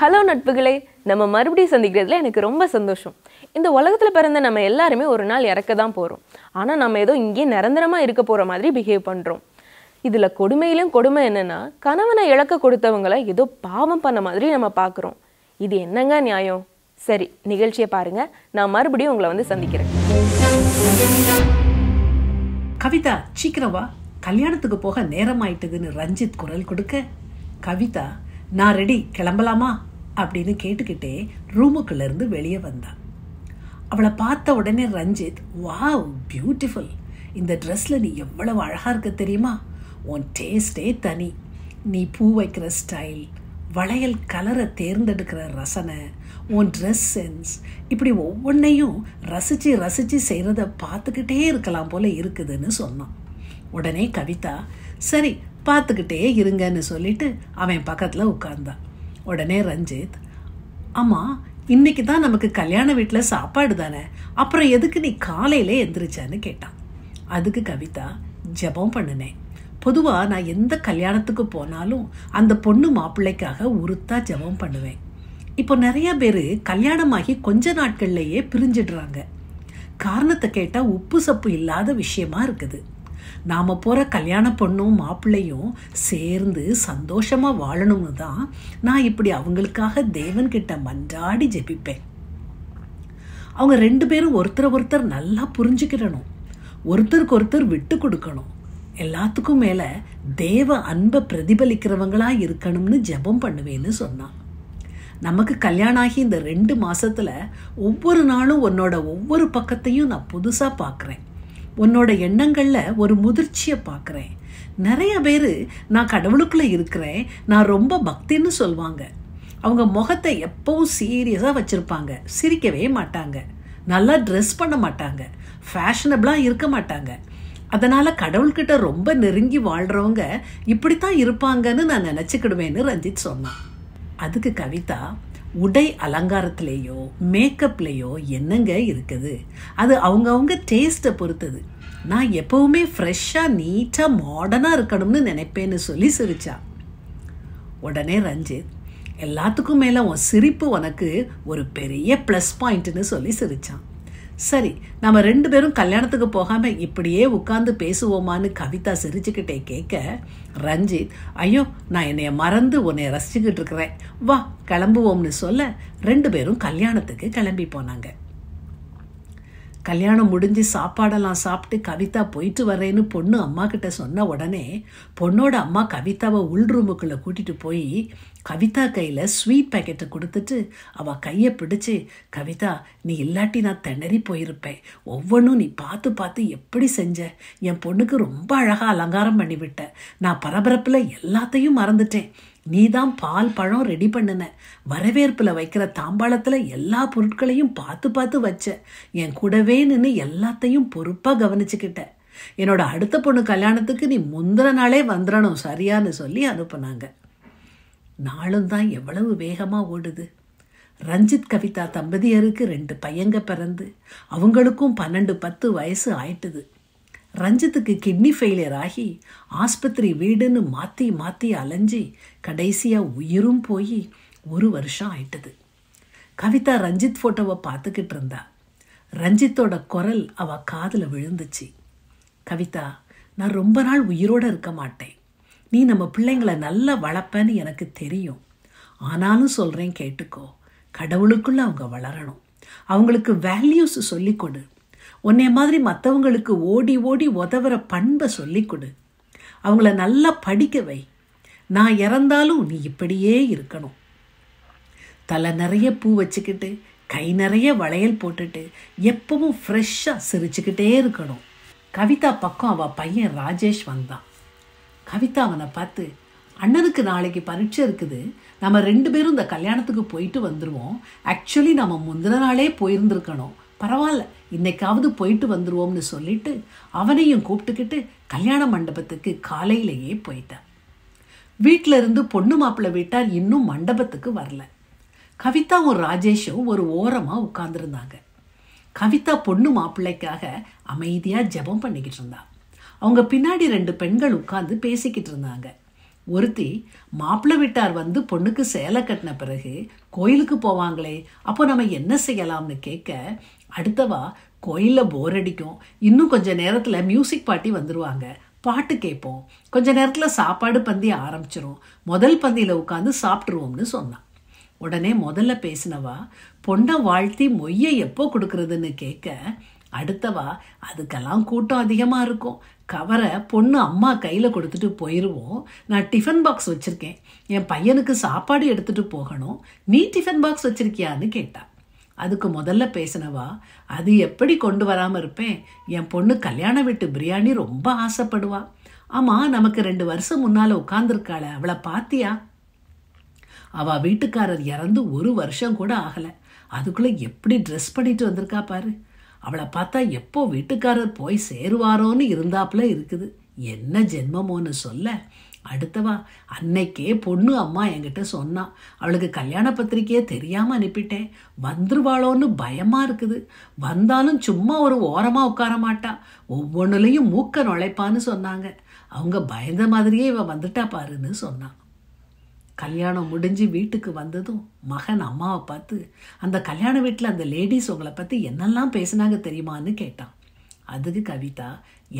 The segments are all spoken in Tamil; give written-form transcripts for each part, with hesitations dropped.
ஹலோ நட்புகளே, நம்ம மறுபடியும் சந்திக்கிறதுல எனக்கு ரொம்ப சந்தோஷம். இந்த உலகத்தில் பிறந்த நம்ம எல்லாருமே ஒரு நாள் இறக்க தான் போகிறோம். ஆனால் நம்ம ஏதோ இங்கே நிரந்தரமாக இருக்க போகிற மாதிரி பிஹேவ் பண்ணுறோம். இதில் கொடுமையிலும் கொடுமை என்னென்னா, கணவனை இழக்க கொடுத்தவங்களை ஏதோ பாவம் பண்ண மாதிரி நம்ம பார்க்குறோம். இது என்னங்க நியாயம்? சரி, நிகழ்ச்சியை பாருங்கள். நான் மறுபடியும் உங்களை வந்து சந்திக்கிறேன். கவிதா, சீக்கிரம் வா, கல்யாணத்துக்கு போக நேரம் ஆயிட்டுதுன்னு ரஞ்சித் குரல் கொடுக்க, கவிதா நான் ரெடி, கிளம்பலாமா அப்படின்னு கேட்டுக்கிட்டே ரூமுக்குள்ள இருந்து வெளியே வந்தா. அவளை பார்த்த உடனே ரஞ்சித், வாவ் பியூட்டிஃபுல், இந்த ட்ரெஸ்ல நீ எவ்வளவு அழகா இருக்க தெரியுமா, உன் டேஸ்டே தனி, நீ பூ வைக்கிற ஸ்டைல், வளையல் கலரை தேர்ந்தெடுக்கிற ரசனை, உன் ட்ரெஸ் சென்ஸ், இப்படி ஒவ்வொன்றையும் ரசிச்சு ரசிச்சு செய்கிறத பார்த்துக்கிட்டே இருக்கலாம் போல இருக்குதுன்னு சொன்னான். உடனே கவிதா, சரி பார்த்துக்கிட்டே இருங்கன்னு சொல்லிட்டு அவன் பக்கத்தில் உட்கார்ந்தான். உடனே ரஞ்சித், ஆமாம் இன்னைக்கு தான் நமக்கு கல்யாண வீட்டில் சாப்பாடு தானே, அப்புறம் எதுக்கு நீ காலையிலே எந்திரிச்சான்னு கேட்டான். அதுக்கு கவிதா, ஜெபம் பண்ணினேன். பொதுவாக நான் எந்த கல்யாணத்துக்கு போனாலும் அந்த பொண்ணு மாப்பிள்ளைக்காக உறுத்தா ஜெபம் பண்ணுவேன். இப்போ நிறைய பேர் கல்யாணமாகி கொஞ்ச நாட்கள்லேயே பிரிஞ்சிடுறாங்க. காரணத்தை கேட்டால் உப்பு சப்பு இல்லாத விஷயமா இருக்குது. நாம் போகிற கல்யாண பொண்ணும் மாப்பிள்ளையும் சேர்ந்து சந்தோஷமாக வாழணும்னு தான் நான் இப்படி அவங்களுக்காக தேவன்கிட்ட மன்றாடி ஜெபிப்பேன். அவங்க ரெண்டு பேரும் ஒருத்தர் நல்லா புரிஞ்சுக்கிடணும், ஒருத்தருக்கு ஒருத்தர் விட்டு கொடுக்கணும், எல்லாத்துக்கும் மேலே தேவ அன்பை பிரதிபலிக்கிறவங்களா இருக்கணும்னு ஜெபம் பண்ணுவேன்னு சொன்னான். நமக்கு கல்யாணம் ஆகி இந்த 2 மாசத்துல ஒவ்வொரு நாளும் உன்னோட ஒவ்வொரு பக்கத்தையும் நான் புதுசாக பார்க்குறேன். உன்னோட எண்ணங்களில் ஒரு முதிர்ச்சியை பார்க்குறேன். நிறைய பேர் நான் கடவுளுக்குள்ளே இருக்கிறேன், நான் ரொம்ப பக்தின்னு சொல்லுவாங்க. அவங்க முகத்தை எப்பவும் சீரியஸாக வச்சுருப்பாங்க, சிரிக்கவே மாட்டாங்க, நல்லா ட்ரெஸ் பண்ண மாட்டாங்க, ஃபேஷனபிளாக இருக்க மாட்டாங்க. அதனால் கடவுள்கிட்ட ரொம்ப நெருங்கி வாழ்கிறவங்க இப்படித்தான் இருப்பாங்கன்னு நான் நினச்சிக்கிடுவேன்னு ரஞ்சித் சொன்னான். அதுக்கு கவிதா, உடை அலங்காரத்திலேயோ மேக்கப்லேயோ என்னங்க இருக்குது, அது அவங்கவுங்க டேஸ்ட்டை பொறுத்தது. நான் எப்பவுமே ஃப்ரெஷ்ஷாக நீட்டாக மாடர்னாக இருக்கணும்னு நினைப்பேன்னு சொல்லி சிரிச்சா. உடனே ரஞ்சித், எல்லாத்துக்கும் மேலே உன் சிரிப்பு உனக்கு ஒரு பெரிய ப்ளஸ் பாயிண்ட்னு சொல்லி சிரிச்சான். சரி, நம்ம 2 பேரும் கல்யாணத்துக்கு போகாமல் இப்படியே உட்காந்து பேசுவோமான்னு கவிதா சிரிச்சுக்கிட்டே கேட்க, ரஞ்சித், ஐயோ நான் என்னைய மறந்து உன்னை ரசிச்சுக்கிட்டு இருக்கிறேன், வா கிளம்புவோம்னு சொல்ல 2 பேரும் கல்யாணத்துக்கு கிளம்பி போனாங்க. கல்யாணம் முடிஞ்சு சாப்பாடெல்லாம் சாப்பிட்டு கவிதா போயிட்டு வரேன்னு பொண்ணு அம்மா கிட்ட சொன்ன உடனே பொண்ணோட அம்மா கவிதாவை உள் ரூமுக்குள்ளே கூட்டிகிட்டு போய் கவிதா கையில் ஸ்வீட் பேக்கெட்டை கொடுத்துட்டு அவள் கையை பிடிச்சி, கவிதா நீ இல்லாட்டி நான் திணறி போயிருப்பேன், ஒவ்வொன்றும் நீ பார்த்து பார்த்து எப்படி செஞ்ச, என் பொண்ணுக்கு ரொம்ப அழகாக அலங்காரம் பண்ணிவிட்ட, நான் பரபரப்பில் எல்லாத்தையும் மறந்துட்டேன், நீ தான் பால் பழம் ரெடி பண்ணின, வரவேற்பில் வைக்கிற தாம்பாளத்தில் எல்லா பொருட்களையும் பார்த்து பார்த்து வச்ச, என் கூடவே நின்று எல்லாத்தையும் பொறுப்பாக கவனிச்சுக்கிட்ட, என்னோட அடுத்த பொண்ணு கல்யாணத்துக்கு நீ முந்தின நாளே வந்துடணும் சரியான்னு சொல்லி அனுப்புனாங்க. நாளும் தான் எவ்வளவு வேகமாக ஓடுது. ரஞ்சித் கவிதா தம்பதியருக்கு 2 பையங்க பிறந்து அவங்களுக்கும் 12-10 வயசு ஆயிட்டுது. ரஞ்சித்துக்கு கிட்னி ஃபெயிலியர் ஆகி ஆஸ்பத்திரி வீடுன்னு மாற்றி மாற்றி அலைஞ்சி கடைசியாக உயிரும் போய் 1 வருஷம் ஆயிட்டுது. கவிதா ரஞ்சித் ஃபோட்டோவை பார்த்துக்கிட்டு இருந்தா. ரஞ்சித்தோட குரல் அவள் காதில் விழுந்துச்சு. கவிதா, நான் ரொம்ப நாள் உயிரோடு இருக்க மாட்டேன், நீ நம்ம பிள்ளைங்களை நல்லா வளர்ப்பேன்னு எனக்கு தெரியும், ஆனாலும் சொல்கிறேன் கேட்டுக்கோ, கடவுளுக்குள்ளே அவங்க வளரணும், அவங்களுக்கு வேல்யூஸ் சொல்லிக் கொடு, உன்னை மாதிரி மற்றவங்களுக்கு ஓடி ஓடி உதவுற பண்பை சொல்லிக் கொடு, அவங்கள நல்லா படிக்க வை, நான் இறந்தாலும் நீ இப்படியே இருக்கணும், தலை நிறைய பூ வச்சுக்கிட்டு கை நிறைய வளையல் போட்டுட்டு எப்பவும் ஃப்ரெஷ்ஷாக சிரிச்சுக்கிட்டே இருக்கணும். கவிதா பக்கம் அவள் பையன் ராஜேஷ் வந்தான். கவிதா அவனை பார்த்து, அண்ணனுக்கு நாளைக்கு பரீட்சை இருக்குது, நம்ம 2 பேரும் இந்த கல்யாணத்துக்கு போயிட்டு வந்துடுவோம், ஆக்சுவலி நம்ம முந்தின நாளே போயிருந்துருக்கணும், பரவாயில்ல இன்னைக்காவது போயிட்டு வந்துடுவோம்னு சொல்லிட்டு அவனையும் கூப்பிட்டுக்கிட்டு கல்யாண மண்டபத்துக்கு காலையிலேயே போயிட்டான். வீட்டில் இருந்து பொண்ணு மாப்பிள்ளை வீட்டார் இன்னும் மண்டபத்துக்கு வரல. கவிதாவும் ராஜேஷும் ஒரு ஓரமாக உட்கார்ந்துருந்தாங்க. கவிதா பொண்ணு மாப்பிள்ளைக்காக அமைதியாக ஜெபம் பண்ணிக்கிட்டு இருந்தா. அவங்க பின்னாடி 2 பெண்கள் உட்கார்ந்து பேசிக்கிட்டு இருந்தாங்க. ஒருத்தி மாப்பிள்ளை வீட்டார் வந்து பொண்ணுக்கு சேலை கட்டின பிறகு கோயிலுக்கு போவாங்களே, அப்போ நம்ம என்ன செய்யலாம்னு கேட்க, அடுத்தவா கோயிலில் போர் அடிக்கும், இன்னும் கொஞ்ச நேரத்தில் மியூசிக் பார்ட்டி வந்துடுவாங்க, பாட்டு கேட்போம், கொஞ்ச நேரத்தில் சாப்பாடு பந்தி ஆரம்பிச்சிரும், முதல் பந்தியில் உட்காந்து சாப்பிட்ருவோம்னு சொன்னான். உடனே முதல்ல பேசினவா பொண்ணை வாழ்த்தி மொய்யை எப்போ கொடுக்கறதுன்னு கேட்க, அடுத்தவா அதுக்கெல்லாம் கூட்டம் அதிகமாக இருக்கும், கவரை பொண்ணு அம்மா கையில் கொடுத்துட்டு போயிடுவோம், நான் டிஃபன் பாக்ஸ் வச்சுருக்கேன், என் பையனுக்கு சாப்பாடு எடுத்துகிட்டு போகணும், நீ டிஃபன் பாக்ஸ் வச்சுருக்கியான்னு கேட்டா. அதுக்கு முதல்ல பேசினவா, அது எப்படி கொண்டு வராமல் இருப்பேன், என் பொண்ணு கல்யாண வீட்டு பிரியாணி ரொம்ப ஆசைப்படுவா, ஆமாம் நமக்கு 2 வருஷம் முன்னால் உட்காந்துருக்காள, அவளை பார்த்தியா, அவள் வீட்டுக்காரர் இறந்து 1 வருஷம் கூட ஆகலை, அதுக்குள்ளே எப்படி ட்ரெஸ் பண்ணிட்டு வந்திருக்கா பாரு, அவளை பார்த்தா எப்போ வீட்டுக்காரர் போய் சேருவாரோன்னு இருந்தாப்புல இருக்குது, என்ன ஜென்மமோன்னு சொல்ல, அடுத்தவா அன்னைக்கே பொண்ணு அம்மா என்கிட்ட சொன்னா, அவளுக்கு கல்யாண பத்திரிக்கையே தெரியாமல் அனுப்பிட்டேன், வந்துருவாளோன்னு பயமாக இருக்குது, வந்தாலும் சும்மா ஒரு ஓரமாக உட்கார மாட்டா, ஒவ்வொன்றுலையும் மூக்க நுழைப்பான்னு சொன்னாங்க, அவங்க பயந்த மாதிரியே இவ வந்துட்டா பாருன்னு சொன்னான். கல்யாணம் முடிஞ்சு வீட்டுக்கு வந்ததும் மகன் அம்மாவை பார்த்து, அந்த கல்யாண வீட்டில் அந்த லேடிஸ் உங்களை பற்றி என்னெல்லாம் பேசினாங்க தெரியுமான்னு கேட்டான். அதுக்கு கவிதா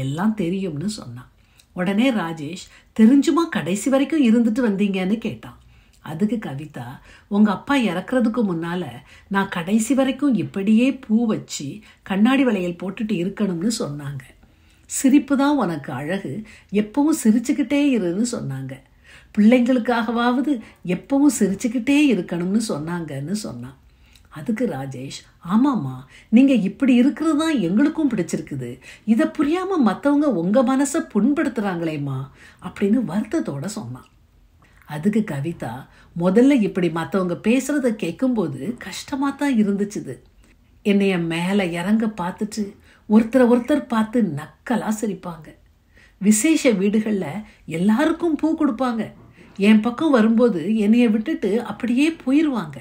எல்லாம் தெரியும்னு சொன்னான். உடனே ராஜேஷ், தெரிஞ்சுமா கடைசி வரைக்கும் இருந்துட்டு வந்தீங்கன்னு கேட்டான். அதுக்கு கவிதா, உங்கள் அப்பா இறக்குறதுக்கு முன்னால் நான் கடைசி வரைக்கும் இப்படியே பூ வச்சு கண்ணாடி வளையல் போட்டுட்டு இருக்கணும்னு சொன்னாங்க, சிரிப்பு தான் உனக்கு அழகு, எப்பவும் சிரிச்சுக்கிட்டே இருன்னு சொன்னாங்க, பிள்ளைங்களுக்காகவாவது எப்பவும் சிரிச்சுக்கிட்டே இருக்கணும்னு சொன்னாங்கன்னு சொன்னான். அதுக்கு ராஜேஷ், ஆமாம்மா நீங்கள் இப்படி இருக்கிறது தான் எங்களுக்கும் பிடிச்சிருக்குது, இதை புரியாமல் மற்றவங்க உங்கள் மனசை புண்படுத்துகிறாங்களேம்மா அப்படின்னு வருத்தத்தோடு சொன்னான். அதுக்கு கவிதா, முதல்ல இப்படி மற்றவங்க பேசுகிறத கேட்கும்போது கஷ்டமாக தான் இருந்துச்சுது, என்னைய மேலே இறங்க பார்த்துட்டு ஒருத்தர் பார்த்து நக்கலாக சிரிப்பாங்க, விசேஷ வீடுகளில் எல்லாருக்கும் பூ கொடுப்பாங்க, என் பக்கம் வரும்போது என்னைய விட்டுட்டு அப்படியே போயிடுவாங்க,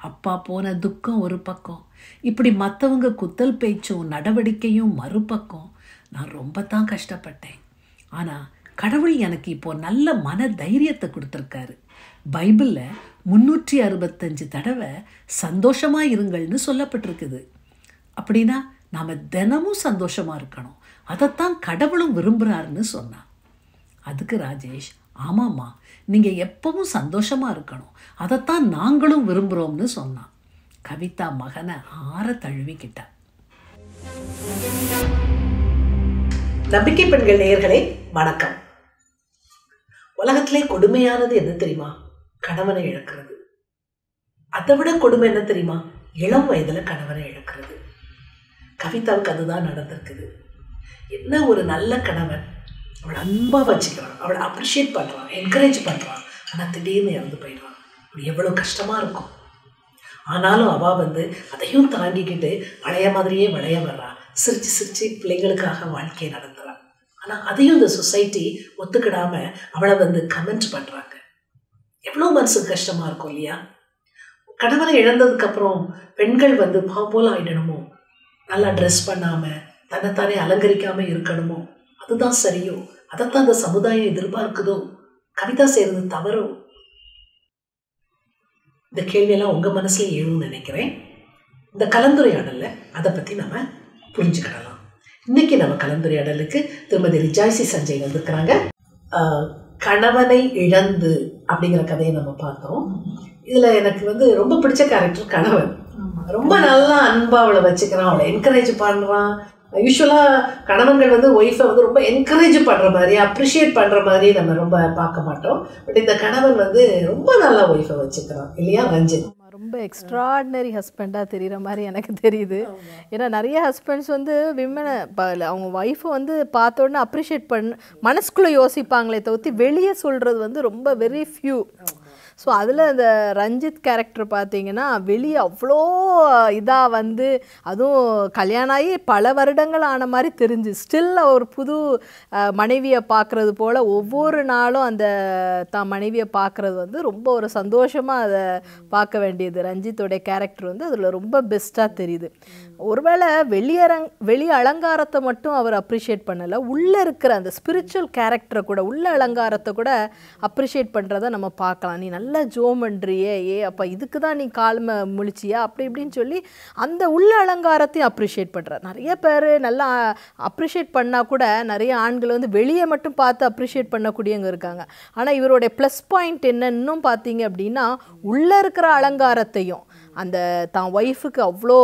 அப்பா போன துக்கம் ஒரு பக்கம், இப்படி மற்றவங்க குத்தல் பேச்சும் நடவடிக்கையும் மறுபக்கம், நான் ரொம்ப தான் கஷ்டப்பட்டேன், ஆனால் கடவுள் எனக்கு இப்போ நல்ல மன தைரியத்தை கொடுத்துருக்காரு, பைபிளில் 365 தடவை சந்தோஷமாக இருங்கள்னு சொல்லப்பட்டிருக்குது, அப்படின்னா நாம் தினமும் சந்தோஷமாக இருக்கணும், அதைத்தான் கடவுளும் விரும்புகிறாருன்னு சொன்னான். அதுக்கு ராஜேஷ், ஆமாம்மா நீங்கள் எப்பவும் சந்தோஷமாக இருக்கணும், அதைத்தான் நாங்களும் விரும்புகிறோம்னு சொன்னான். கவிதா மகனை ஆற தழுவிக்கிட்டா. நம்பிக்கை பெண்கள் நேயர்களே வணக்கம். உலகத்திலே கொடுமையானது என்ன தெரியுமா? கணவனை இழக்கிறது. அதை விட கொடுமை என்ன தெரியுமா? இளம் வயதுல கணவனை இழக்கிறது. கவிதாவுக்கு அதுதான் நடந்திருக்குது. என்ன ஒரு நல்ல கணவன், அவளை அன்பா வச்சுக்கிறான், அவளை அப்ரிஷியேட் பண்றான், என்கரேஜ் பண்றான், ஆனா திடீர்னு இறந்து போயிடுறான். எவ்வளவு கஷ்டமா இருக்கும். ஆனாலும் அவ அதையும் தாண்டிக்கிட்டு பழைய மாதிரியே விளைய வர்றா, சிரிச்சு சிரிச்சு பிள்ளைங்களுக்காக வாழ்க்கையை நடத்துறான். ஆனா அதையும் இந்த சொசைட்டி ஒத்துக்கிடாம அவளை கமெண்ட் பண்றாங்க. எவ்வளவு மனசுக்கு கஷ்டமா இருக்கும் இல்லையா? கணவனை இழந்ததுக்கு அப்புறம் பெண்கள் போல ஆயிடணுமோ, நல்லா ட்ரெஸ் பண்ணாம தன்னைத்தானே அலங்கரிக்காம இருக்கணுமோ, அதுதான் சரியோ, அதைத்தான் அந்த சமுதாயம் எதிர்பார்க்குதோ, கவிதா செய்யறது தவறோ? இந்த கேள்வியெல்லாம் உங்க மனசுல எழுன்னு நினைக்கிறேன். இந்த கலந்துரையாடல்ல அதை பத்தி நம்ம புரிஞ்சுக்கிடலாம். இன்னைக்கு நம்ம கலந்துரையாடலுக்கு திருமதி ரிஜாய்சி சஞ்சய் வந்திருக்கிறாங்க. கணவனை இழந்து அப்படிங்கிற கதையை நம்ம பார்த்தோம். இதுல எனக்கு ரொம்ப பிடிச்ச கேரக்டர் கணவன். ரொம்ப நல்லா அன்பா அவளை வச்சுக்கிறான், அவளை என்கரேஜ் பண்றான். யூஸ்வலா கணவன்கள் ஒய்ஃபை ரொம்ப என்கரேஜ் பண்ற மாதிரி, அப்ரிஷியேட் பண்ற மாதிரி நம்ம ரொம்ப பார்க்க மாட்டோம். பட் இந்த கணவன் ரொம்ப நல்லா ஒய்ஃபை வச்சுக்கிறான் இல்லையா ரஞ்சித்? ரொம்ப எக்ஸ்ட்ராடினரி ஹஸ்பண்டாக தெரிகிற மாதிரி எனக்கு தெரியுது. ஏன்னா நிறைய ஹஸ்பண்ட்ஸ் விமனை அவங்க ஒய்ஃபை பார்த்த உடனே அப்ரிஷியேட் மனசுக்குள்ளே யோசிப்பாங்களே தவிர்த்து வெளியே சொல்கிறது ரொம்ப வெரி ஃபியூ. ஸோ அதில் இந்த ரஞ்சித் கேரக்டர் பார்த்தீங்கன்னா வெளியே அவ்வளோ இதாக வந்து அதுவும் கல்யாணம் ஆகி பல வருடங்கள் ஆன மாதிரி தெரிஞ்சு ஸ்டில் ஒரு புது மனைவியை பார்க்குறது போல் ஒவ்வொரு நாளும் அந்த தான் மனைவியை பார்க்குறது வந்து ரொம்ப ஒரு சந்தோஷமாக அதை பார்க்க வேண்டியது. ரஞ்சித்தோடைய கேரக்டர் வந்து அதில் ரொம்ப பெஸ்ட்டாக தெரியுது. ஒருவேளை வெளி அலங்காரத்தை மட்டும் அவர் அப்ரிஷியேட் பண்ணலை, உள்ளே இருக்கிற அந்த ஸ்பிரிச்சுவல் கேரக்டரை கூட உள்ள அலங்காரத்தை கூட அப்ரிஷியேட் பண்ணுறதை நம்ம பார்க்கலாம். நீ நல்லா ஜோம் பண்ணுறியே, அப்போ இதுக்கு தான் நீ கால்மை முழிச்சியா அப்படி இப்படின்னு சொல்லி அந்த உள்ள அலங்காரத்தையும் அப்ரிஷியேட் பண்ணுறார். நிறைய பேர் நல்லா அப்ரிஷியேட் பண்ணால் கூட நிறைய ஆண்கள் வந்து வெளியே மட்டும் பார்த்து அப்ரிஷியேட் பண்ணக்கூடியவங்க இருக்காங்க. ஆனால் இவருடைய ப்ளஸ் பாயிண்ட் என்னன்னும் பார்த்தீங்க அப்படின்னா உள்ளே இருக்கிற அலங்காரத்தையும் அந்த தான் ஒய்ஃபுக்கு அவ்வளோ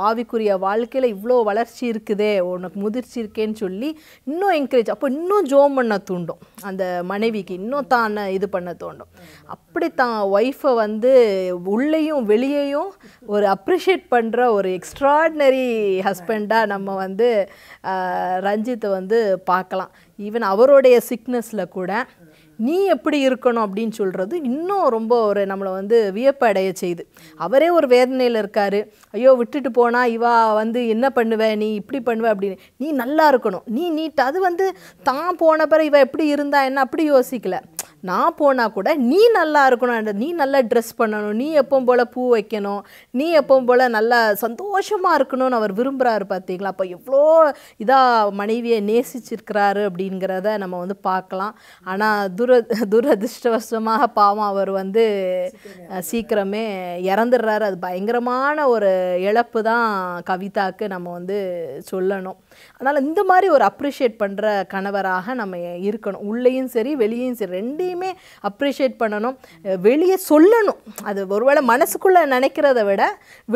ஆவிக்குரிய வாழ்க்கையில் இவ்வளோ வளர்ச்சி இருக்குதே, உனக்கு முதிர்ச்சி இருக்கேன்னு சொல்லி இன்னும் என்கரேஜ், அப்போ இன்னும் ஜோம் பண்ண தூண்டும் அந்த மனைவிக்கு, இன்னும் தான் இது பண்ண தோண்டும். அப்படி தான் ஒய்ஃபை வந்து உள்ளேயும் வெளியேயும் ஒரு அப்ரிஷியேட் பண்ணுற ஒரு எக்ஸ்ட்ராடினரி ஹஸ்பண்டாக நம்ம வந்து ரஞ்சித்தை வந்து பார்க்கலாம். ஈவன் அவருடைய சிக்னஸில் கூட நீ எப்படி இருக்கணும் அப்படின்னு சொல்கிறது இன்னும் ரொம்ப ஒரு நம்மளை வந்து வியப்பு அடைய செய்யுது. அவரே ஒரு வேதனையில் இருக்கார், ஐயோ விட்டுட்டு போனால் இவா வந்து என்ன பண்ணுவேன், நீ இப்படி பண்ணுவேன் அப்படின்னு. நீ நல்லா இருக்கணும், நீ நீட், அது வந்து தான் போன பிறகு இவ எப்படி இருந்தா என்ன அப்படி யோசிக்கல. நான் போனால் கூட நீ நல்லா இருக்கணும், நீ நல்லா ட்ரெஸ் பண்ணணும், நீ எப்பவும் போல் பூ வைக்கணும், நீ எப்பவும் போல் நல்லா சந்தோஷமாக இருக்கணும்னு அவர் விரும்புகிறாரு. பார்த்தீங்களா? அப்போ எவ்வளோ இதாக மனைவியை நேசிச்சிருக்கிறாரு அப்படிங்கிறத நம்ம வந்து பார்க்கலாம். ஆனால் துரதிருஷ்டவசமாக பாவம் அவர் வந்து சீக்கிரமே இறந்துடுறாரு. அது பயங்கரமான ஒரு இழப்பு தான் கவிதாவுக்கு நம்ம வந்து சொல்லணும். அதனால் இந்த மாதிரி ஒரு அப்ரிஷியேட் பண்ணுற கணவராக நம்ம இருக்கணும். உள்ளேயும் சரி வெளியும் சரி ரெண்டையுமே அப்ரிஷியேட் பண்ணணும். வெளியே சொல்லணும், அது ஒருவேளை மனசுக்குள்ளே நினைக்கிறத விட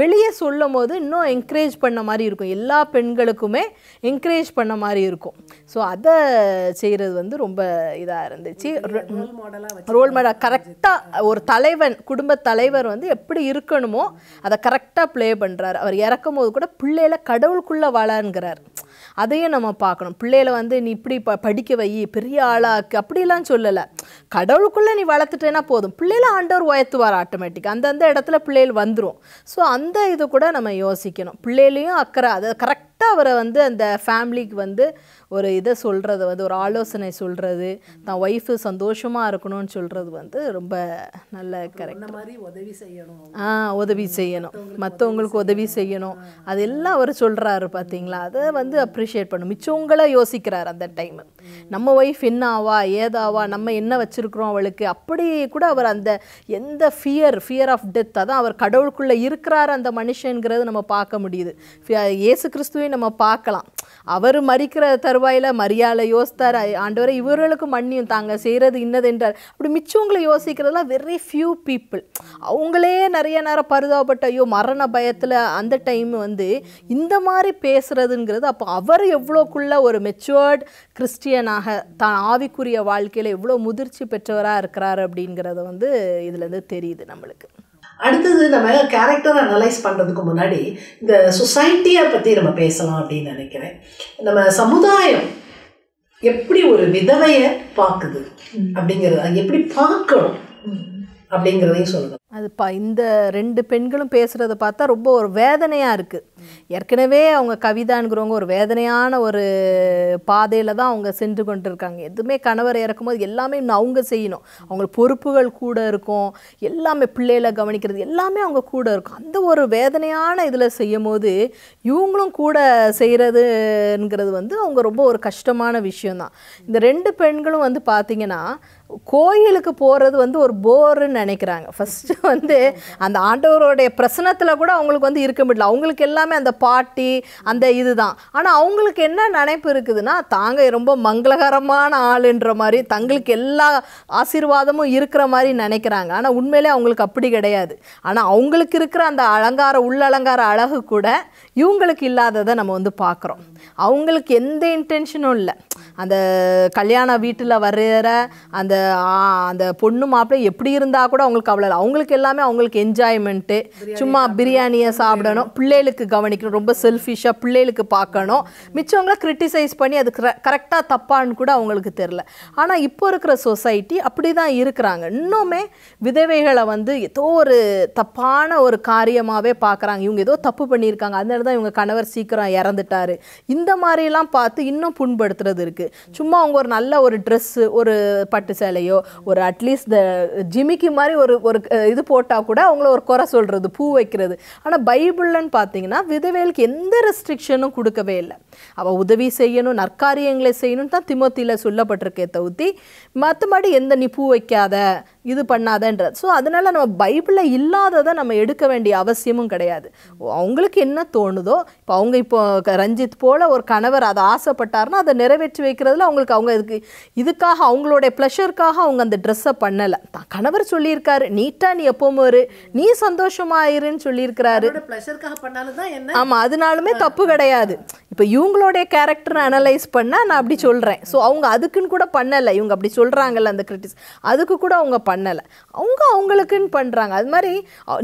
வெளியே சொல்லும் போது இன்னும் என்கரேஜ் பண்ண மாதிரி இருக்கும், எல்லா பெண்களுக்குமே என்கரேஜ் பண்ண மாதிரி இருக்கும். ஸோ அதை செய்கிறது வந்து ரொம்ப இதாக இருந்துச்சு. ரோல் மாடல் கரெக்டாக ஒரு தலைவன், குடும்ப தலைவர் வந்து எப்படி இருக்கணுமோ அதை கரெக்டாக ப்ளே பண்ணுறாரு. அவர் இறக்கும் போது கூட பிள்ளைகளை கடவுளுக்குள்ளே வளர்ங்கிறார். அதையும் நம்ம பார்க்கணும். பிள்ளைகளை வந்து நீ இப்படி படிக்க வை, பெரிய ஆளாக்கு அப்படிலாம் சொல்லலை. கடவுளுக்குள்ளே நீ வளர்த்துட்டேன்னா போதும், பிள்ளைகளை ஆண்டவர் உயர்த்துவார் ஆட்டோமேட்டிக்காக, அந்தந்த இடத்துல பிள்ளைகள் வந்துடும். ஸோ அந்த இது கூட நம்ம யோசிக்கணும். பிள்ளைகளையும் அக்கறை, அதை கரெக்டாக அவரை வந்து அந்த ஃபேமிலிக்கு வந்து ஒரு இதை சொல்கிறது வந்து ஒரு ஆலோசனை சொல்கிறது, தான் ஒய்ஃபு சந்தோஷமாக இருக்கணும்னு சொல்கிறது வந்து ரொம்ப நல்ல கரெக்ட். உதவி செய்யணும், மற்றவங்களுக்கு உதவி செய்யணும், அதெல்லாம் அவர் சொல்கிறாரு. பார்த்தீங்களா? அதை வந்து அப்ரிஷியேட் பண்ணும். மிச்சவங்களை யோசிக்கிறார் அந்த டைம். நம்ம ஒய்ஃப் என்ன ஆவா ஏதாவா, நம்ம என்ன வச்சுருக்குறோம் அவளுக்கு, அப்படி கூட அவர் அந்த எந்த ஃபியர் ஆஃப் டெத், அதான் அவர் கடவுளுக்குள்ளே இருக்கிறார் அந்த மனுஷங்கிறது நம்ம பார்க்க முடியுது. இயேசு கிறிஸ்துவை நம்ம பார்க்கலாம். அவர் மரிக்கிற தருவாயில் மரியாதை யோசித்தார், ஆண்டவரை இவர்களுக்கு மன்னியும் தாங்க செய்கிறது இன்னது என்றார். அப்படி மிச்சவங்களை யோசிக்கிறதுலாம் வெரி ஃபியூ பீப்புள். அவங்களே நிறைய நேரம் பரிதாபப்பட்ட ஐயோ மரண பயத்தில் அந்த டைம் வந்து இந்த மாதிரி பேசுகிறதுங்கிறது, அப்போ அவர் எவ்வளோக்குள்ள ஒரு மெச்சுவர்ட் கிறிஸ்டியனாக தான் ஆவிக்குரிய வாழ்க்கையில் எவ்வளோ முதிர்ச்சி பெற்றவராக இருக்கிறார் அப்படிங்கிறத வந்து இதுலேருந்து தெரியுது நம்மளுக்கு. அடுத்தது நம்ம கேரக்டரை அனலைஸ் பண்ணுறதுக்கு முன்னாடி இந்த சொசைட்டியை பற்றி நம்ம பேசலாம் அப்படின்னு நினைக்கிறேன். நம்ம சமுதாயம் எப்படி ஒரு விதவையை பார்க்குது அப்படிங்கிறது, எப்படி பார்க்கணும் அப்படிங்கிறதையும் சொல்லணும். அது இந்த ரெண்டு பெண்களும் பேசுகிறத பார்த்தா ரொம்ப ஒரு வேதனையாக இருக்குது. ஏற்கனவே அவங்க கவிதான்கிறவங்க ஒரு வேதனையான ஒரு பாதையில் தான் அவங்க சென்று கொண்டு இருக்காங்க. எதுவுமே கணவர் இறக்கும்போது எல்லாமே அவங்க செய்யணும், அவங்களுக்கு பொறுப்புகள் கூட இருக்கும், எல்லாமே பிள்ளைகளை கவனிக்கிறது எல்லாமே அவங்க கூட இருக்கும். அந்த ஒரு வேதனையான இதில் செய்யும் போது இவங்களும் கூட செய்கிறதுங்கிறது வந்து அவங்க ரொம்ப ஒரு கஷ்டமான விஷயந்தான். இந்த ரெண்டு பெண்களும் வந்து பார்த்திங்கன்னா கோயிலுக்கு போகிறது வந்து ஒரு போருன்னு நினைக்கிறாங்க. ஃபஸ்ட்டு வந்து அந்த ஆண்டவருடைய பிரசனத்தில் கூட அவங்களுக்கு வந்து இருக்க முடியல. அவங்களுக்கு எல்லாமே அந்த பாட்டி அந்த இதுதான். ஆனால் அவங்களுக்கு என்ன நினைப்பு இருக்குதுன்னா, தாங்க ரொம்ப மங்களகரமான ஆளுன்ற மாதிரி, தங்களுக்கு எல்லா ஆசீர்வாதமும் இருக்கிற மாதிரி நினைக்கிறாங்க. ஆனால் உண்மையிலே அவங்களுக்கு அப்படி கிடையாது. ஆனால் அவங்களுக்கு இருக்கிற அந்த உள்ளலங்கார அழகு கூட இவங்களுக்கு இல்லாததை நம்ம வந்து பார்க்குறோம். அவங்களுக்கு எந்த இன்டென்ஷனும் இல்லை. அந்த கல்யாண வீட்டில் வர்ற அந்த அந்த பொண்ணு மாப்பிள்ளை எப்படி இருந்தால் கூட அவங்களுக்கு அவ்வளோ, அவங்களுக்கு எல்லாமே அவங்களுக்கு என்ஜாய்மெண்ட்டு, சும்மா பிரியாணியை சாப்பிடணும், பிள்ளைகளுக்கு கவனிக்கணும், ரொம்ப செல்ஃபிஷாக பிள்ளைகளுக்கு பார்க்கணும், மிச்சவங்கள கிரிட்டிசைஸ் பண்ணி அது கரெக்டாக தப்பான்னு கூட அவங்களுக்கு தெரில. ஆனால் இப்போ இருக்கிற சொசைட்டி அப்படி தான் இருக்கிறாங்க. இன்னுமே விதவைகளை வந்து ஏதோ ஒரு தப்பான ஒரு காரியமாகவே பார்க்குறாங்க. இவங்க ஏதோ தப்பு பண்ணியிருக்காங்க, அதனால தான் இவங்க கணவர் சீக்கிரம் இறந்துட்டாரு, இந்த மாதிரிலாம் பார்த்து இன்னும் புண்படுத்துறது இருக்குது. சும்மா அவங்க ஒரு நல்ல ஒரு ட்ரெஸ்ஸு, ஒரு பட்டு சேலையோ, ஒரு அட்லீஸ்ட் இந்த ஜிமிக்கி மாதிரி ஒரு இது போட்டால் கூட அவங்கள ஒரு குறை சொல்கிறது, பூ வைக்கிறது. ஆனால் பைபிள்னு பார்த்தீங்கன்னா விதவைகளுக்கு எந்த ரெஸ்ட்ரிக்ஷனும் கொடுக்கவே இல்லை. அவள் உதவி செய்யணும், நற்காரியங்களை செய்யணும்னு தான் திமோத்தியில் சொல்லப்பட்டிருக்கே தவிர்த்து மற்றபடி எந்த நீ பூ வைக்காத இது பண்ணாதன்றது. ஸோ அதனால் நம்ம பைபிளில் இல்லாததை நம்ம எடுக்க வேண்டிய அவசியமும் கிடையாது. அவங்களுக்கு என்ன தோணுதோ, இப்போ அவங்க இப்போ ரஞ்சித் போல் ஒரு கணவர் அதை ஆசைப்பட்டாருன்னா அதை நிறைவேற்றி வைக்கிறதுல அவங்களுக்கு அவங்க இதுக்காக அவங்களுடைய ப்ளஷருக்காக அவங்க அந்த ட்ரெஸ்ஸை பண்ணலை. தான் கணவர் சொல்லியிருக்காரு, நீட்டாக நீ எப்பவும் ஒரு நீ சந்தோஷமாயிருன்னு சொல்லியிருக்கிறாரு. ப்ளஷருக்காக பண்ணாலும் தான் என்ன. ஆமாம், அதனாலுமே தப்பு கிடையாது. இப்போ இவங்களுடைய கேரக்டரை அனலைஸ் பண்ணால் நான் அப்படி சொல்கிறேன். ஸோ அவங்க அதுக்குன்னு கூட பண்ணலை, இவங்க அப்படி சொல்கிறாங்கல்ல அந்த கிரிட்டிஸ், அதுக்கு கூட அவங்க பண்ணலை, அவங்க அவங்களுக்குன்னு பண்ணுறாங்க. அது மாதிரி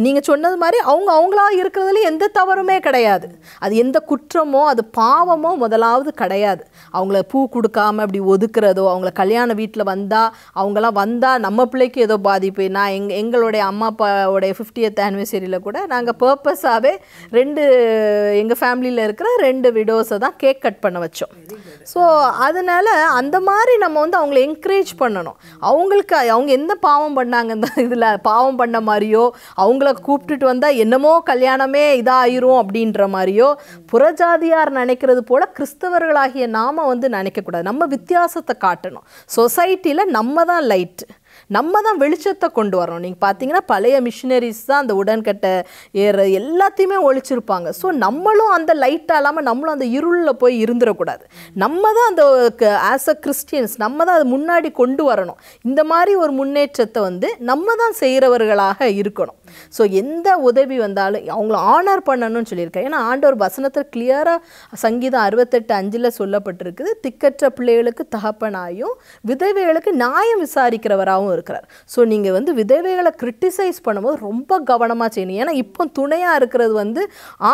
நீங்கள் சொன்னது மாதிரி அவங்க அவங்களா இருக்கிறதுல எந்த தவறுமே கிடையாது. அது எந்த குற்றமோ அது பாவமோ முதலாவது கிடையாது. அவங்கள பூ கொடுக்காம அப்படி ஒதுக்குறதோ, அவங்கள கல்யாண வீட்டில் வந்தால் அவங்களாம் வந்தால் நம்ம பிள்ளைக்கு ஏதோ பாதிப்பு. நான் எங்களுடைய அம்மா அப்பாவோடைய 50th ஆனிவர்சரியில் கூட நாங்கள் பர்பஸாகவே எங்கள் ஃபேமிலியில் இருக்கிற 2 விடோஸை தான் கேக் கட் பண்ண வச்சோம். ஸோ அதனால் அந்த மாதிரி நம்ம வந்து அவங்கள என்கரேஜ் பண்ணணும். அவங்களுக்கு அவங்க எந்த பாவம் பண்ணாங்க இந்த இதில் பாவம் பண்ண மாதிரியோ, அவங்கள கூப்பிட்டுட்டு வந்தால் என்னமோ கல்யாணமே இதாகிரும் அப்படின்ற மாதிரியோ புறஜாதியார் நினைக்கிறது போல் கிறிஸ்தவர்களாகிய நாம் வந்து நினைக்கக்கூடாது. நம்ம வித்தியாசத்தை காட்டணும். சொசைட்டியில் நம்ம தான் லைட்டு, நம்ம தான் வெளிச்சத்தை கொண்டு வரணும். நீங்கள் பார்த்தீங்கன்னா பழைய மிஷினரிஸ் தான் அந்த உடன்கட்டை எல்லாத்தையுமே ஒழிச்சிருப்பாங்க. ஸோ நம்மளும் அந்த லைட்டாக இல்லாமல் நம்மளும் அந்த இருளில் போய் இருந்துடக்கூடாது. நம்ம தான் அந்த ஆஸ் அ கிறிஸ்டியன்ஸ் நம்ம தான் அது முன்னாடி கொண்டு வரணும். இந்த மாதிரி ஒரு முன்னேற்றத்தை வந்து நம்ம தான் செய்கிறவர்களாக இருக்கணும். ஸோ எந்த உதவி வந்தாலும் அவங்கள ஆனர் பண்ணணும்னு சொல்லியிருக்கேன். ஏன்னா ஆண்டவர் வசனத்தில் கிளியராக சங்கீதம் 68:5 சொல்லப்பட்டிருக்குது, திக்கற்ற பிள்ளைகளுக்கு தகப்பனாயும் விதவைகளுக்கு நியாயம் விசாரிக்கிறவராகவும் இருக்கிறார். ஸோ நீங்கள் வந்து விதவைகளை கிரிட்டிசைஸ் பண்ணும்போது ரொம்ப கவனமாக செய்யணும். ஏன்னா இப்போ துணையாக இருக்கிறது வந்து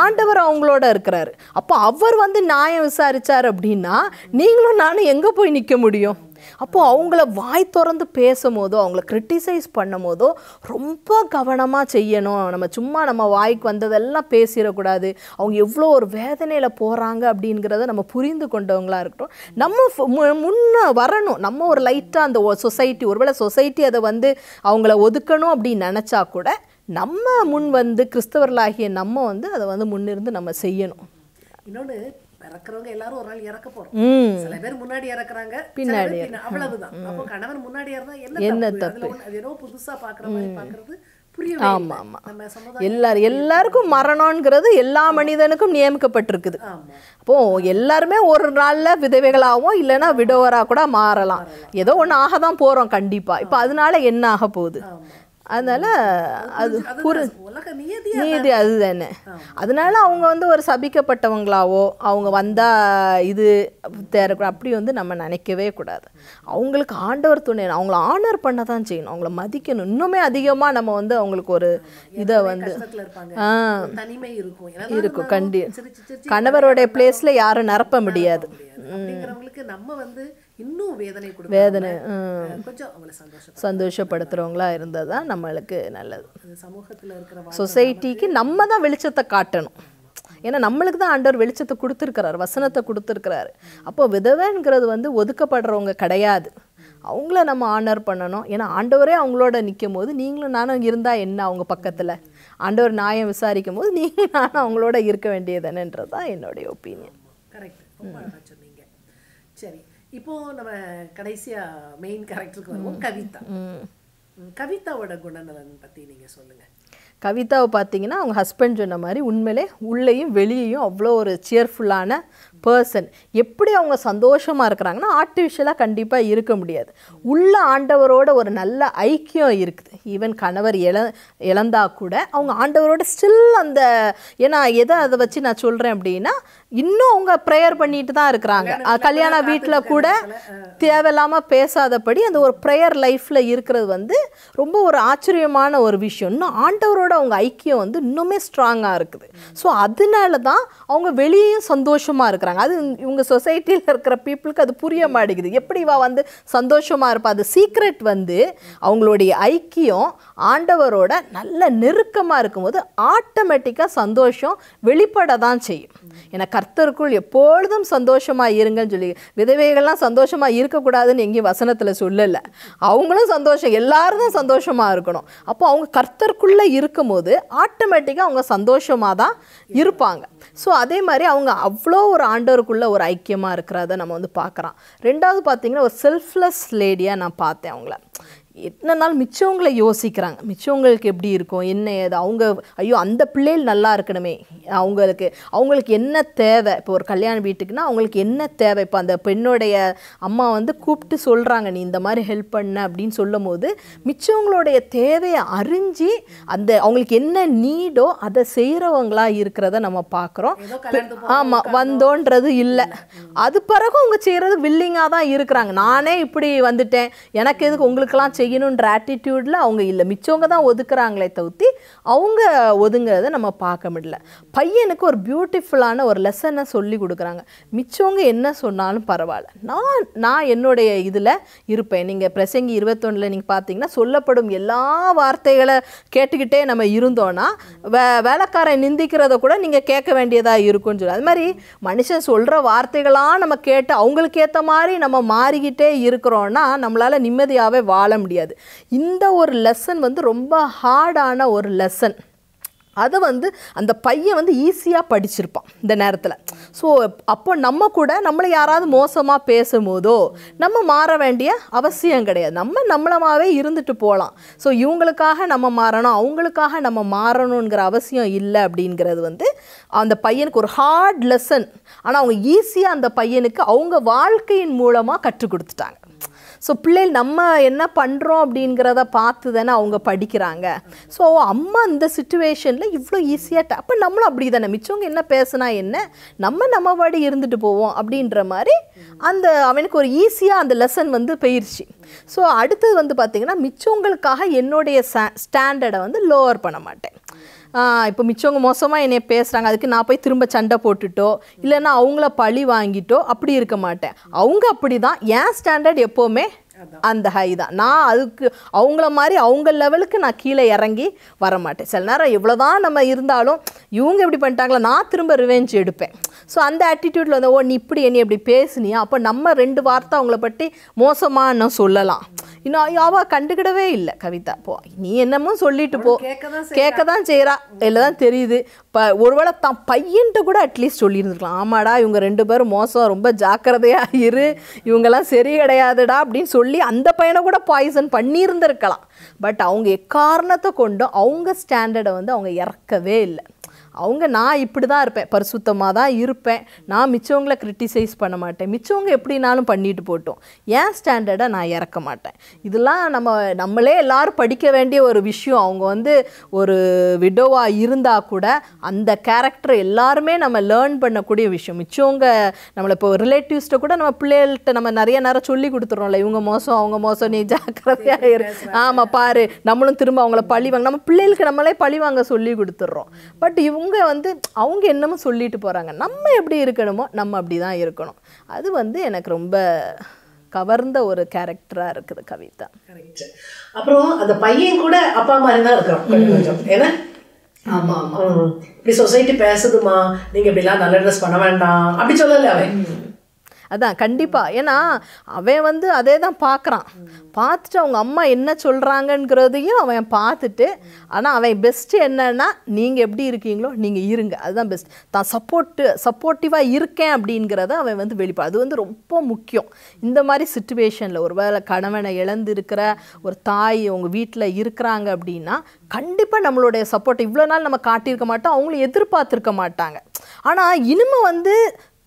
ஆண்டவர் அவங்களோட இருக்கிறாரு. அப்போ அவர் வந்து நியாயம் விசாரித்தார் அப்படின்னா நீங்களும் நானும் எங்கே போய் நிற்க முடியும்? அப்போது அவங்கள வாய் திறந்து பேசும் போதோ, அவங்கள கிரிட்டிசைஸ் பண்ணும் போதோ ரொம்ப கவனமாக செய்யணும். நம்ம சும்மா நம்ம வாய்க்கு வந்ததெல்லாம் பேசிடக்கூடாது. அவங்க எவ்வளோ ஒரு வேதனையில் போகிறாங்க அப்படிங்கிறத நம்ம புரிந்து கொண்டவங்களாக இருக்கட்டும். நம்ம முன்ன வரணும். நம்ம ஒரு லைட்டாக அந்த சொசைட்டி, ஒருவேளை சொசைட்டி அதை வந்து அவங்கள ஒதுக்கணும் அப்படின்னு நினச்சா கூட நம்ம முன் வந்து கிறிஸ்தவர்களாகிய நம்ம வந்து அதை வந்து முன்னிருந்து நம்ம செய்யணும். இன்னொன்று, இறக்குறவங்க எல்லாரும் ஒரு நாள் இறக்க போறோம். சில பேர் முன்னாடி இறக்குறாங்க, பின்னாடி, அவ்வளவுதான். அப்போ கணவன் முன்னாடி இருந்தா என்ன தப்பு? அது ஏதோ புதுசா பாக்குற மாதிரி பாக்குறது புரியவே. ஆமா ஆமா, எல்லாருக்கும் மரணம்ங்கிறது எல்லா மனிதனுக்கும் நியமிக்கப்பட்டிருக்குது. அப்போ எல்லாருமே ஒரு நாள்ல விதவைகளாகவும் இல்லைன்னா விடோவரா கூட மாறலாம். ஏதோ ஒன்று ஆக தான் போறோம் கண்டிப்பா. இப்போ அதனால என்ன ஆக போகுது? அதனால அது நீதி அதுதானே. அதனால அவங்க வந்து ஒரு சபிக்கப்பட்டவங்களாவோ அவங்க வந்தால் இது தேரக்கூடாது அப்படி வந்து நம்ம நினைக்கவே கூடாது. அவங்களுக்கு ஆண்டவர் துணை, அவங்கள ஆனர் பண்ண தான் செய்யணும், அவங்கள மதிக்கணும். இன்னுமே அதிகமாக நம்ம வந்து அவங்களுக்கு ஒரு இதை வந்து இருக்கும். கணவருடைய பிளேஸில் யாரும் நிரப்ப முடியாது. நம்ம வந்து இன்னும் வேதனை கொஞ்சம் சந்தோஷப்படுத்துறவங்களா இருந்தால் தான் நம்மளுக்கு நல்லது. சமூகத்தில் இருக்கிற சொசைட்டிக்கு நம்ம தான் வெளிச்சத்தை காட்டணும். ஏன்னா நம்மளுக்கு தான் ஆண்டவர் வெளிச்சத்தை கொடுத்துருக்கிறார், வசனத்தை கொடுத்துருக்கிறாரு. அப்போ விதவைங்கிறது வந்து ஒதுக்கப்படுறவங்க கிடையாது. அவங்கள நம்ம ஆனர் பண்ணணும். ஏன்னா ஆண்டவரே அவங்களோட நிற்கும் போது நீங்களும் நானும் இருந்தால் என்ன, அவங்க பக்கத்தில் ஆண்டவர் நியாயம் விசாரிக்கும் போது நீங்களும் நானும் அவங்களோட இருக்க வேண்டியதுன்றது தான் என்னுடைய ஒப்பீனியன். கரெக்ட், ரொம்ப அழகாக சொன்னீங்க. சரி, இப்போ நம்ம கடைசியா மெயின் கேரக்டருக்கு வருவோம், கவிதா. கவிதாவோட குணநலன் பற்றி நீங்கள் சொல்லுங்கள். கவிதாவை பார்த்தீங்கன்னா அவங்க ஹஸ்பண்ட் சொன்ன மாதிரி உண்மையிலே உள்ளேயும் வெளியேயும் அவ்வளோ ஒரு சியர்ஃபுல்லான பர்சன். எப்படி அவங்க சந்தோஷமாக இருக்கிறாங்கன்னா ஆர்டிஃபிஷியலாக கண்டிப்பாக இருக்க முடியாது. உள்ள ஆண்டவரோட ஒரு நல்ல ஐக்கியம் இருக்குது. ஈவன் கணவர் இழந்தா கூட அவங்க ஆண்டவரோட ஸ்டில் அந்த, ஏன்னா எதை அதை வச்சு நான் சொல்கிறேன் அப்படின்னா இன்னும் அவங்க ப்ரேயர் பண்ணிட்டு தான் இருக்கிறாங்க. கல்யாண வீட்டில் கூட தேவையில்லாமல் பேசாதபடி அந்த ஒரு ப்ரேயர் லைஃப்பில் இருக்கிறது வந்து ரொம்ப ஒரு ஆச்சரியமான ஒரு விஷயம். இன்னும் ஆண்டவரோட அவங்க ஐக்கியம் வந்து இன்னுமே ஸ்ட்ராங்காக இருக்குது. ஸோ அதனால தான் அவங்க வெளியேயும் சந்தோஷமாக இருக்கிறாங்க. அது இவங்க சொசைட்டியில் இருக்கிற பீப்புளுக்கு அது புரிய மாட்டேங்குது. எப்படி இவ வந்து சந்தோஷமாக இருப்பா? அது சீக்ரெட் வந்து அவங்களுடைய ஐக்கியம் ஆண்டவரோட நல்ல நெருக்கமாக இருக்கும்போது ஆட்டோமேட்டிக்காக சந்தோஷம் வெளிப்பட தான் செய்யும். ஏன்னா கர்த்தருக்குள் எப்பொழுதும் சந்தோஷமாக இருங்கன்னு சொல்லி, விதவைகள்லாம் சந்தோஷமாக இருக்கக்கூடாதுன்னு எங்கேயும் வசனத்தில் சொல்லலை. அவங்களும் சந்தோஷம், எல்லாரும் தான் சந்தோஷமாக இருக்கணும். அப்போ அவங்க கர்த்தருக்குள்ளே இருக்கும் போது ஆட்டோமேட்டிக்காக அவங்க சந்தோஷமாக தான் இருப்பாங்க. ஸோ அதே மாதிரி அவங்க அவ்வளோ ஒரு ஆண்டவருக்குள்ளே ஒரு ஐக்கியமாக இருக்கிறத நம்ம வந்து பார்க்குறோம். ரெண்டாவது பார்த்தீங்கன்னா ஒரு செல்ஃப்லெஸ் லேடியாக நான் பார்த்தேன் அவங்கள. என்ன நாள் மிச்சவங்களை யோசிக்கிறாங்க, மிச்சவங்களுக்கு எப்படி இருக்கும் என்ன ஏது, அவங்க ஐயோ அந்த பிள்ளைகள் நல்லா இருக்கணுமே, அவங்களுக்கு என்ன தேவை. இப்போ ஒரு கல்யாண வீட்டுக்குன்னா அவங்களுக்கு என்ன தேவை. இப்போ அந்த பெண்ணுடைய அம்மா வந்து கூப்பிட்டு சொல்கிறாங்க நீ இந்த மாதிரி ஹெல்ப் பண்ண அப்படின்னு சொல்லும் போது மிச்சவங்களுடைய தேவையை அறிஞ்சு அந்த அவங்களுக்கு என்ன நீடோ அதை செய்கிறவங்களா இருக்கிறத நம்ம பார்க்குறோம். ஆமாம், வந்தோன்றது இல்லை. அது பிறகு அவங்க செய்கிறது வில்லிங்காக தான் இருக்கிறாங்க. நானே இப்படி வந்துட்டேன், எனக்கு எதுக்கு உங்களுக்கெல்லாம் செய்யணுன்ற ஆட்டிடியூடில் அவங்க இல்லை. மிச்சவங்க தான் ஒதுக்குறாங்களே தவிர்த்து அவங்க ஒதுங்கிறத நம்ம பார்க்க முடியல. பையனுக்கு ஒரு பியூட்டிஃபுல்லான ஒரு லெசனை சொல்லி கொடுக்குறாங்க. மிச்சவங்க என்ன சொன்னாலும் பரவாயில்ல, நான் என்னுடைய இதில் இருப்பேன். நீங்கள் பிரசங்கி 21 நீங்கள் பார்த்தீங்கன்னா சொல்லப்படும் எல்லா வார்த்தைகளை கேட்டுக்கிட்டே நம்ம இருந்தோன்னா வேலைக்காரன் நிந்திக்கிறத கூட நீங்கள் கேட்க வேண்டியதாக இருக்கும்னு சொல்லி, அது மாதிரி மனுஷன் சொல்கிற வார்த்தைகளாக நம்ம கேட்டு அவங்களுக்கு ஏற்ற மாதிரி நம்ம மாறிக்கிட்டே இருக்கிறோன்னா நம்மளால் நிம்மதியாகவே வாழ முடியாது. இந்த ஒரு லெசன் வந்து ரொம்ப ஹார்டான ஒரு லெசன். அதை வந்து அந்த பையன் வந்து ஈஸியாக படிச்சிருப்பான் இந்த நேரத்தில். ஸோ அப்போ நம்ம கூட நம்மளை யாராவது மோசமாக பேசும்போதோ நம்ம மாற வேண்டிய அவசியம் கிடையாது. நம்மளமாவே இருந்துட்டு போகலாம். ஸோ இவங்களுக்காக நம்ம மாறணும், அவங்களுக்காக நம்ம மாறணுங்கிற அவசியம் இல்லை அப்படிங்கிறது வந்து அந்த பையனுக்கு ஒரு ஹார்ட் லெசன். ஆனால் அவங்க ஈஸியாக அந்த பையனுக்கு அவங்க வாழ்க்கையின் மூலமாக கற்றுக் கொடுத்துட்டாங்க. ஸோ பிள்ளைகள் நம்ம என்ன பண்ணுறோம் அப்படிங்கிறத பார்த்து தானே அவங்க படிக்கிறாங்க. ஸோ அம்மா இந்த சிச்சுவேஷனில் இவ்வளோ ஈஸியாக அப்போ நம்மளும் அப்படி தானே, மிச்சவங்க என்ன பேசுனா என்ன, நம்ம பாடி இருந்துட்டு போவோம் அப்படின்ற மாதிரி அந்த அவனுக்கு ஒரு ஈஸியாக அந்த லெசன் வந்து போயிடுச்சு. ஸோ அடுத்தது வந்து பார்த்திங்கன்னா மிச்சவங்களுக்காக என்னுடைய ஸ்டாண்டர்டை வந்து லோவர் பண்ண மாட்டேன். இப்போ மிச்சவங்க மோசமாக என்னை பேசுகிறாங்க, அதுக்கு நான் போய் திரும்ப சண்டை போட்டுட்டோ இல்லைன்னா அவங்கள பழி வாங்கிட்டோ அப்படி இருக்க மாட்டேன். அவங்க அப்படி தான், என் ஸ்டாண்டர்ட் எப்போவுமே அந்த ஹை தான். நான் அதுக்கு அவங்கள மாதிரி அவங்க லெவலுக்கு நான் கீழே இறங்கி வர மாட்டேன். சில நேரம் எவ்வளோ தான் நம்ம இருந்தாலும் இவங்க எப்படி பண்ணிட்டாங்களா நான் திரும்ப ரிவெஞ்ச் எடுப்பேன். ஸோ அந்த ஆட்டிடியூடில் வந்து நீ இப்படி என்னை எப்படி பேசுனியா, அப்போ நம்ம 2 வார்த்தை அவங்கள பற்றி மோசமாக நான் சொல்லலாம். இன்னும் அவள் கண்டுக்கிடவே இல்லை கவிதா. போ நீ என்னமோ சொல்லிட்டு போ, கேட்க தான் செய்கிறா, இல்லை தான் தெரியுது. இப்போ ஒருவேளை தான் பையன்ட்டு கூட அட்லீஸ்ட் சொல்லியிருந்துருக்கலாம், ஆமாடா இவங்க 2 பேரும் மோசம், ரொம்ப ஜாக்கிரதையாக இரு, இவங்கெல்லாம் சரி கிடையாதுடா அப்படின்னு சொல்லி அந்த பையனை கூட பாய்சன் பண்ணியிருந்திருக்கலாம். பட் அவங்க எக்காரணத்தை கொண்டும் அவங்க ஸ்டாண்டர்டை வந்து அவங்க இறக்கவே இல்லை. அவங்க நான் இப்படி தான் இருப்பேன், பரிசுத்தமாக தான் இருப்பேன், நான் மிச்சவங்களை கிரிட்டிசைஸ் பண்ண மாட்டேன், மிச்சவங்க எப்படினாலும் பண்ணிட்டு போட்டோம், என் ஸ்டாண்டர்டை நான் இறக்க மாட்டேன். இதெல்லாம் நம்மளே எல்லோரும் படிக்க வேண்டிய ஒரு விஷயம். அவங்க வந்து ஒரு விடோவாக இருந்தால் கூட அந்த கேரக்டர் எல்லாருமே நம்ம லேர்ன் பண்ணக்கூடிய விஷயம். மிச்சவங்க நம்மளை இப்போ ரிலேட்டிவ்ஸ்கிட்ட கூட நம்ம பிள்ளைகள்கிட்ட நம்ம நிறைய நேரம் சொல்லி கொடுத்துட்றோம்ல, இவங்க மோசம் அவங்க மோசம், நீ ஜாக்கிரதையாக இரு, ஆமாம் பாரு, நம்மளும் திரும்ப அவங்கள பழி வாங்க, நம்ம பிள்ளைகளுக்கு நம்மளே பழி வாங்க சொல்லி கொடுத்துட்றோம். பட் இவங்க வந்து அவங்க என்னமோ சொல்லிட்டு போகிறாங்க, நம்ம எப்படி இருக்கணுமோ நம்ம அப்படி தான் இருக்கணும். அது வந்து எனக்கு ரொம்ப கவர்ந்த ஒரு கேரக்டராக இருக்குது கவிதா. அப்புறம் அந்த பையன் கூட அப்பா மாதிரி தான் இருக்கிறோம். ஏன்னா ஆமாம் ஆமாம் இப்படி சொசைட்டி பேசுதுமா, நீங்கள் இப்படிலாம் நல்ல ட்ரெஸ் பண்ண வேண்டாம் அப்படி சொல்லலை அவன். அதான் கண்டிப்பாக, ஏன்னா அவன் வந்து அதே தான் பார்க்குறான். பார்த்துட்டு அவங்க அம்மா என்ன சொல்கிறாங்கங்கிறதையும் அவன் பார்த்துட்டு, ஆனால் அவன் பெஸ்ட்டு என்னன்னா நீங்கள் எப்படி இருக்கீங்களோ நீங்கள் இருங்க, அதுதான் பெஸ்ட். தான் சப்போர்ட்டிவாக இருக்கேன் அப்படிங்கிறத அவன் வந்து வெளிப்பாடு, அது வந்து ரொம்ப முக்கியம். இந்த மாதிரி சிச்சுவேஷனில் ஒரு வேளை கணவனை இழந்து இருக்கிற ஒரு தாய் உங்கள் வீட்டில் இருக்கிறாங்க அப்படின்னா கண்டிப்பாக நம்மளுடைய சப்போர்ட் இவ்வளோ நாள் நம்ம காட்டியிருக்க மாட்டோம், அவங்களும் எதிர்பார்த்துருக்க மாட்டாங்க. ஆனால் இனிமே வந்து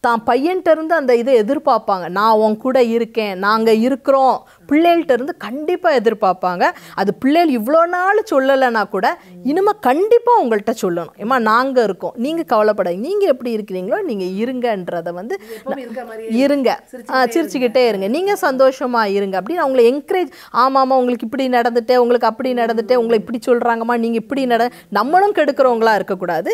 தான் பையன்கிட்ட இருந்து அந்த இதை எதிர்பார்ப்பாங்க. நான் உன் கூட இருக்கேன், நாங்கள் இருக்கிறோம், பிள்ளைகள்கிட்ட இருந்து கண்டிப்பாக எதிர்பார்ப்பாங்க. அது பிள்ளைகள் இவ்வளோ நாள் சொல்லலைன்னா கூட இனிமேல் கண்டிப்பாக உங்கள்கிட்ட சொல்லணும், ஏமா நாங்கள் இருக்கோம், நீங்கள் கவலைப்படாதீங்க, நீங்கள் எப்படி இருக்கிறீங்களோ நீங்கள் இருங்கன்றதை வந்து இருங்க, சிரிச்சுக்கிட்டே இருங்க, நீங்கள் சந்தோஷமாக இருங்க அப்படின்னு அவங்கள என்கரேஜ். ஆமாம்மா உங்களுக்கு இப்படி நடந்துட்டே, உங்களுக்கு அப்படி நடந்துட்டே, உங்களை இப்படி சொல்கிறாங்கம்மா, நீங்கள் இப்படி நம்மளும் கெடுக்கிறவங்களா இருக்கக்கூடாது,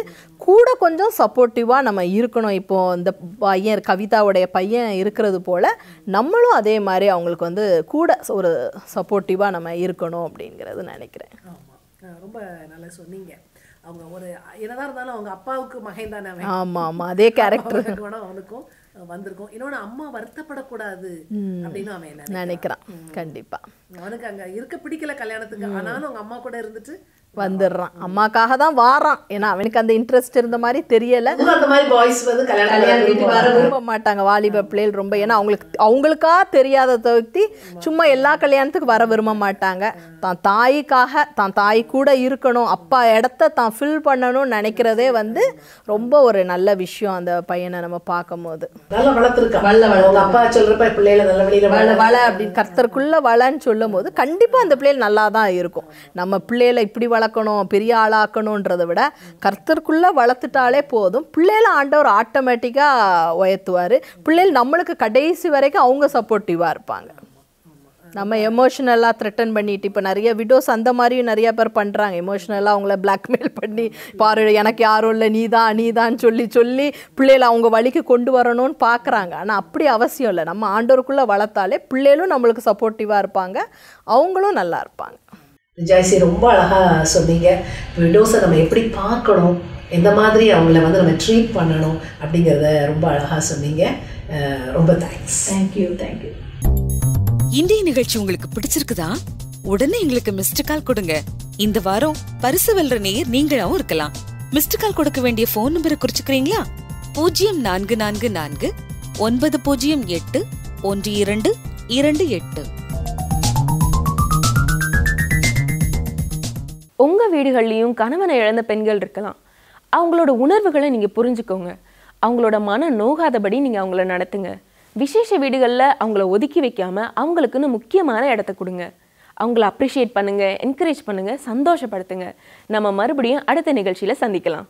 கூட கொஞ்சம் சப்போர்ட்டிவாக நம்ம இருக்கணும். இப்போது இந்த பையன் கவிதாவுடைய பையன் இருக்கிறது போல் நம்மளும் அதே மாதிரி அவங்களுக்கு வந்து கூட ஒரு சப்போர்ட்டிவாக நம்ம இருக்கணும் அப்படிங்கிறது நினைக்கிறேன். ஆமாம், ரொம்ப நல்லா சொன்னீங்க. அவங்க ஒரு என்னதான் இருந்தாலும் அவங்க அப்பாவுக்கு மகன் தானே. ஆமாம் ஆமாம், அதே கேரக்டர் அவனுக்கும் வந்திருக்கும். இன்னொன்று அம்மா வருத்தப்படக்கூடாது அப்படின்னு அவன் நினைக்கிறான். கண்டிப்பாக அவனுக்கு அங்கே இருக்க பிடிக்கல கல்யாணத்துக்கு, ஆனாலும் அவங்க அம்மா கூட இருந்துட்டு வந்துடுறான். அம்மாக்காக தான் வாரான், ஏன்னா அவனுக்கு அந்த இன்ட்ரெஸ்ட் இருந்த மாதிரி தெரியல. அந்த மாதிரி பாய்ஸ் வந்து கல்யாணம் வர விரும்ப மாட்டாங்க வாலிப பிள்ளைகள் ரொம்ப, ஏன்னா அவங்களுக்கா தெரியாத தவிர்த்து சும்மா எல்லா கல்யாணத்துக்கு வர விரும்ப மாட்டாங்க. தான் தாய்க்காக தான் தாய் கூட இருக்கணும், அப்பா இடத்த தான் ஃபில் பண்ணணும்னு நினைக்கிறதே வந்து ரொம்ப ஒரு நல்ல விஷயம். அந்த பையனை நம்ம பார்க்கும் போது நல்லா வளர்த்துருக்கான். அப்பா சொல்றப்ப பிள்ளைகளை நல்ல வழியில வள அப்படின்னு கர்த்தருக்குள்ள வளன்னு சொல்லும் போது கண்டிப்பா அந்த பிள்ளைகள் நல்லா தான் இருக்கும். நம்ம பிள்ளைகளை இப்படி வளர்க்கணும், பெரிய ஆளாக்கணுன்றதை விட கர்த்தருக்குள்ள வளர்த்துட்டாலே போதும், பிள்ளைகளை ஆண்டவர் ஆட்டோமேட்டிக்கா உயர்த்துவார். பிள்ளைகள் நம்மளுக்கு கடைசி வரைக்கும் அவங்க சப்போர்ட்டிவா இருப்பாங்க. நம்ம எமோஷனலாக த்ரெட்டன் பண்ணிட்டு, இப்போ நிறைய விடோஸ் அந்த மாதிரியும் நிறைய பேர் பண்ணுறாங்க. எமோஷனலாக அவங்கள பிளாக்மெயில் பண்ணி, பாரு எனக்கு யாரும் இல்லை, நீதான் சொல்லி பிள்ளைகளை அவங்க வழிக்கு கொண்டு வரணும்னு பார்க்குறாங்க. ஆனால் அப்படி அவசியம் இல்லை. நம்ம ஆண்டோருக்குள்ளே வளர்த்தாலே பிள்ளைகளும் நம்மளுக்கு சப்போர்ட்டிவாக இருப்பாங்க, அவங்களும் நல்லா இருப்பாங்க. ஜாய்சி, ரொம்ப அழகாக சொன்னீங்க. விடோஸை நம்ம எப்படி பார்க்கணும், எந்த மாதிரி அவங்கள வந்து நம்ம ட்ரீட் பண்ணணும் அப்படிங்கிறத ரொம்ப அழகாக சொன்னீங்க. ரொம்ப தேங்க்ஸ். தேங்க்யூ. இன்றைய நிகழ்ச்சி உங்களுக்கு பிடிச்சிருக்குதா? உடனே எங்களுக்கு மிஸ்டு கால் கொடுங்க. இந்த வாரம் பரிசு வெல்ற நேயர் நீங்களாவும் இருக்கலாம். மிஸ்டு கால் கொடுக்க வேண்டிய போன் நம்பரை குறிச்சுக்கிறீங்களா? 0444 908 1228. உங்கள் வீடுகள்லேயும் கணவனை இழந்த பெண்கள் இருக்கலாம். அவங்களோட உணர்வுகளை நீங்கள் புரிஞ்சுக்கோங்க. அவங்களோட மன நோகாதபடி நீங்கள் அவங்கள நடத்துங்க. விசேஷ வீடுகளில் அவங்கள ஒதுக்கி வைக்காமல் அவங்களுக்குன்னு முக்கியமான இடத்த கொடுங்க. அவங்கள அப்ரிஷியேட் பண்ணுங்கள், என்கரேஜ் பண்ணுங்கள், சந்தோஷப்படுத்துங்க. நம்ம மறுபடியும் அடுத்த நிகழ்ச்சியில் சந்திக்கலாம்.